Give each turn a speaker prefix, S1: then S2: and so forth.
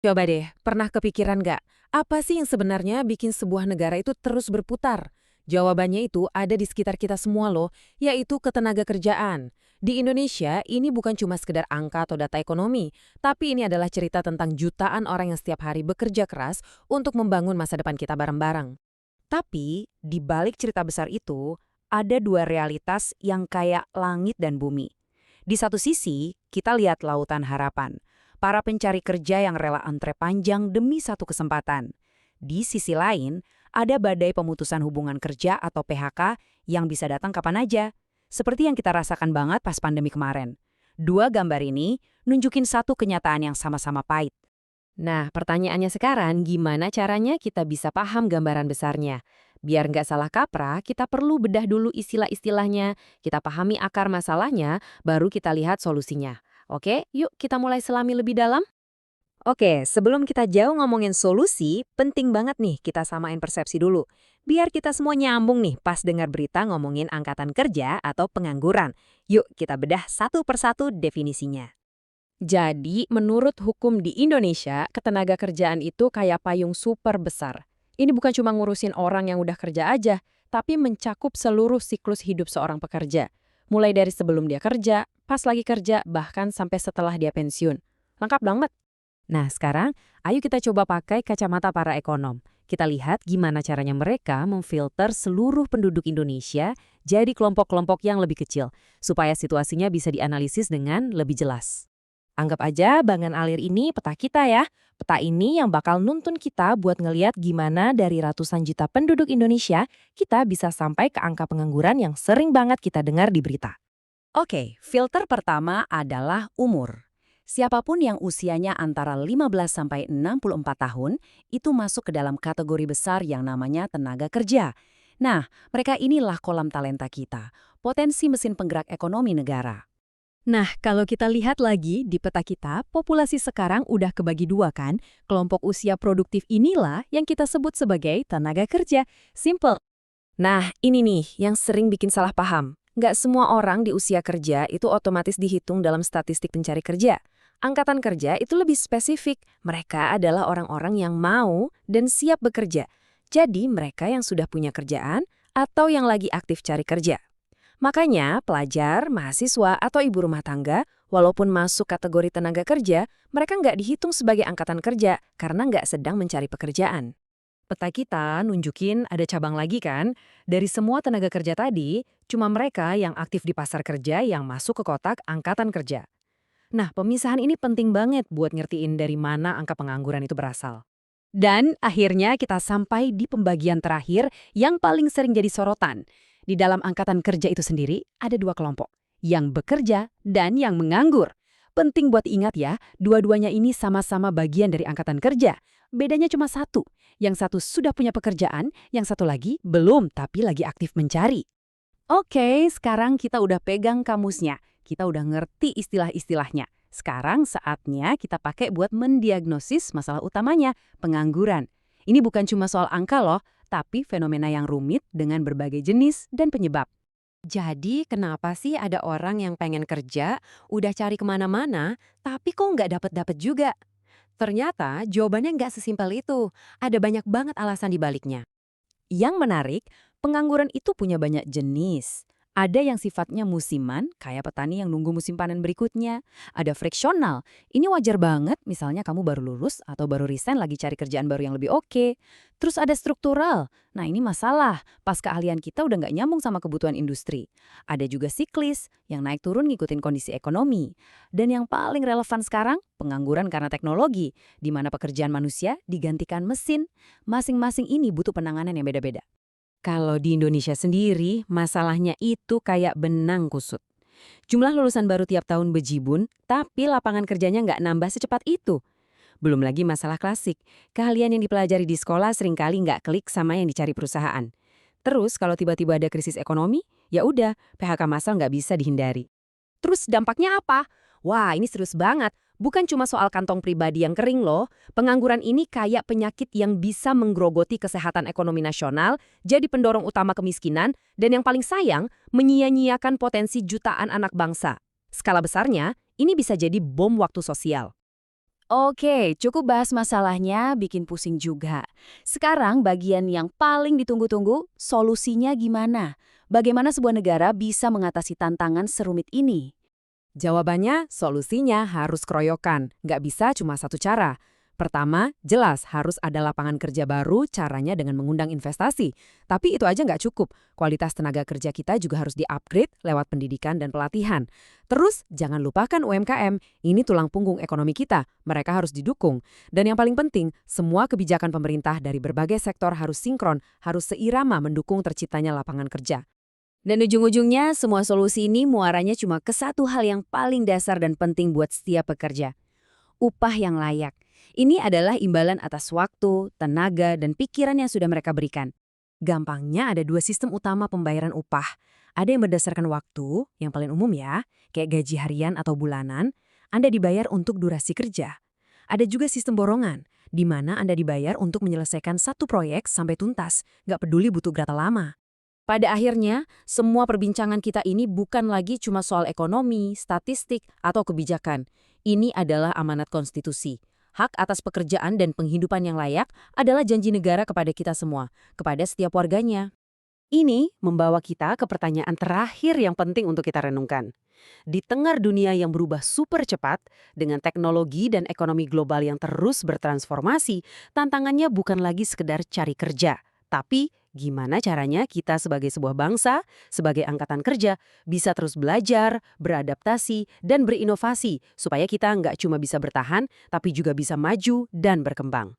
S1: Coba deh, pernah kepikiran nggak? Apa sih yang sebenarnya bikin sebuah negara itu terus berputar? Jawabannya itu ada di sekitar kita semua loh, yaitu ketenaga kerjaan. Di Indonesia, ini bukan cuma sekedar angka atau data ekonomi, tapi ini adalah cerita tentang jutaan orang yang setiap hari bekerja keras untuk membangun masa depan kita bareng-bareng.
S2: Tapi, di balik cerita besar itu, ada dua realitas yang kayak langit dan bumi. Di satu sisi, kita lihat lautan harapan. Para pencari kerja yang rela antre panjang demi satu kesempatan. Di sisi lain, ada badai pemutusan hubungan kerja atau PHK yang bisa datang kapan aja. Seperti yang kita rasakan banget pas pandemi kemarin. Dua gambar ini nunjukin satu kenyataan yang sama-sama pahit.
S1: Nah, pertanyaannya sekarang, gimana caranya kita bisa paham gambaran besarnya? Biar nggak salah kaprah, kita perlu bedah dulu istilah-istilahnya, kita pahami akar masalahnya, baru kita lihat solusinya. Oke, yuk kita mulai selami lebih dalam.
S2: Oke, sebelum kita jauh ngomongin solusi, penting banget nih kita samain persepsi dulu. Biar kita semua nyambung nih pas dengar berita ngomongin angkatan kerja atau pengangguran. Yuk kita bedah satu persatu definisinya.
S1: Jadi, menurut hukum di Indonesia, ketenaga kerjaan itu kayak payung super besar. Ini bukan cuma ngurusin orang yang udah kerja aja, tapi mencakup seluruh siklus hidup seorang pekerja. Mulai dari sebelum dia kerja, pas lagi kerja, bahkan sampai setelah dia pensiun. Lengkap banget.
S2: Nah sekarang, ayo kita coba pakai kacamata para ekonom. Kita lihat gimana caranya mereka memfilter seluruh penduduk Indonesia jadi kelompok-kelompok yang lebih kecil, supaya situasinya bisa dianalisis dengan lebih jelas. Anggap aja bangan alir ini peta kita ya. Peta ini yang bakal nuntun kita buat ngeliat gimana dari ratusan juta penduduk Indonesia, kita bisa sampai ke angka pengangguran yang sering banget kita dengar di berita. Oke, filter pertama adalah umur. Siapapun yang usianya antara 15 sampai 64 tahun, itu masuk ke dalam kategori besar yang namanya tenaga kerja. Nah, mereka inilah kolam talenta kita, potensi mesin penggerak ekonomi negara.
S1: Nah, kalau kita lihat lagi di peta kita, populasi sekarang udah kebagi dua kan? Kelompok usia produktif inilah yang kita sebut sebagai tenaga kerja. Simple. Nah, ini nih yang sering bikin salah paham. Nggak semua orang di usia kerja itu otomatis dihitung dalam statistik pencari kerja. Angkatan kerja itu lebih spesifik. Mereka adalah orang-orang yang mau dan siap bekerja. Jadi mereka yang sudah punya kerjaan atau yang lagi aktif cari kerja. Makanya, pelajar, mahasiswa, atau ibu rumah tangga, walaupun masuk kategori tenaga kerja, mereka nggak dihitung sebagai angkatan kerja karena nggak sedang mencari pekerjaan.
S2: Peta kita nunjukin ada cabang lagi kan? Dari semua tenaga kerja tadi, cuma mereka yang aktif di pasar kerja yang masuk ke kotak angkatan kerja. Nah, pemisahan ini penting banget buat ngertiin dari mana angka pengangguran itu berasal. Dan akhirnya kita sampai di pembagian terakhir yang paling sering jadi sorotan. Di dalam angkatan kerja itu sendiri ada dua kelompok, yang bekerja dan yang menganggur. Penting buat ingat ya, dua-duanya ini sama-sama bagian dari angkatan kerja. Bedanya cuma satu, yang satu sudah punya pekerjaan, yang satu lagi belum tapi lagi aktif mencari. Oke, sekarang kita udah pegang kamusnya, kita udah ngerti istilah-istilahnya. Sekarang saatnya kita pakai buat mendiagnosis masalah utamanya, pengangguran. Ini bukan cuma soal angka loh, tapi fenomena yang rumit dengan berbagai jenis dan penyebab. Jadi kenapa sih ada orang yang pengen kerja, udah cari kemana-mana, tapi kok nggak dapet-dapet juga? Ternyata jawabannya nggak sesimpel itu, ada banyak banget alasan di baliknya. Yang menarik, pengangguran itu punya banyak jenis. Ada yang sifatnya musiman, kayak petani yang nunggu musim panen berikutnya. Ada friksional, ini wajar banget misalnya kamu baru lulus atau baru resign lagi cari kerjaan baru yang lebih oke. Terus ada struktural, nah ini masalah, pas keahlian kita udah nggak nyambung sama kebutuhan industri. Ada juga siklis, yang naik turun ngikutin kondisi ekonomi. Dan yang paling relevan sekarang, pengangguran karena teknologi, di mana pekerjaan manusia digantikan mesin. Masing-masing ini butuh penanganan yang beda-beda. Kalau di Indonesia sendiri, masalahnya itu kayak benang kusut. Jumlah lulusan baru tiap tahun bejibun, tapi lapangan kerjanya nggak nambah secepat itu. Belum lagi masalah klasik, keahlian yang dipelajari di sekolah seringkali nggak klik sama yang dicari perusahaan. Terus kalau tiba-tiba ada krisis ekonomi, ya udah, PHK massal nggak bisa dihindari. Terus dampaknya apa? Wah, ini serius banget. Bukan cuma soal kantong pribadi yang kering loh. Pengangguran ini kayak penyakit yang bisa menggerogoti kesehatan ekonomi nasional, jadi pendorong utama kemiskinan, dan yang paling sayang, menyia-nyiakan potensi jutaan anak bangsa. Skala besarnya, ini bisa jadi bom waktu sosial.
S1: Oke, cukup bahas masalahnya, bikin pusing juga. Sekarang bagian yang paling ditunggu-tunggu, solusinya gimana? Bagaimana sebuah negara bisa mengatasi tantangan serumit ini?
S2: Jawabannya, solusinya harus keroyokan, nggak bisa cuma satu cara. Pertama, jelas harus ada lapangan kerja baru, caranya dengan mengundang investasi. Tapi itu aja nggak cukup, kualitas tenaga kerja kita juga harus di-upgrade lewat pendidikan dan pelatihan. Terus, jangan lupakan UMKM, ini tulang punggung ekonomi kita, mereka harus didukung. Dan yang paling penting, semua kebijakan pemerintah dari berbagai sektor harus sinkron, harus seirama mendukung terciptanya lapangan kerja.
S1: Dan ujung-ujungnya, semua solusi ini muaranya cuma ke satu hal yang paling dasar dan penting buat setiap pekerja. Upah yang layak. Ini adalah imbalan atas waktu, tenaga, dan pikiran yang sudah mereka berikan.
S2: Gampangnya ada dua sistem utama pembayaran upah. Ada yang berdasarkan waktu, yang paling umum ya, kayak gaji harian atau bulanan, Anda dibayar untuk durasi kerja. Ada juga sistem borongan, di mana Anda dibayar untuk menyelesaikan satu proyek sampai tuntas, nggak peduli butuh berapa lama. Pada akhirnya, semua perbincangan kita ini bukan lagi cuma soal ekonomi, statistik, atau kebijakan. Ini adalah amanat konstitusi. Hak atas pekerjaan dan penghidupan yang layak adalah janji negara kepada kita semua, kepada setiap warganya. Ini membawa kita ke pertanyaan terakhir yang penting untuk kita renungkan. Di tengah dunia yang berubah super cepat, dengan teknologi dan ekonomi global yang terus bertransformasi, tantangannya bukan lagi sekedar cari kerja, tapi gimana caranya kita sebagai sebuah bangsa, sebagai angkatan kerja, bisa terus belajar, beradaptasi, dan berinovasi supaya kita nggak cuma bisa bertahan, tapi juga bisa maju dan berkembang.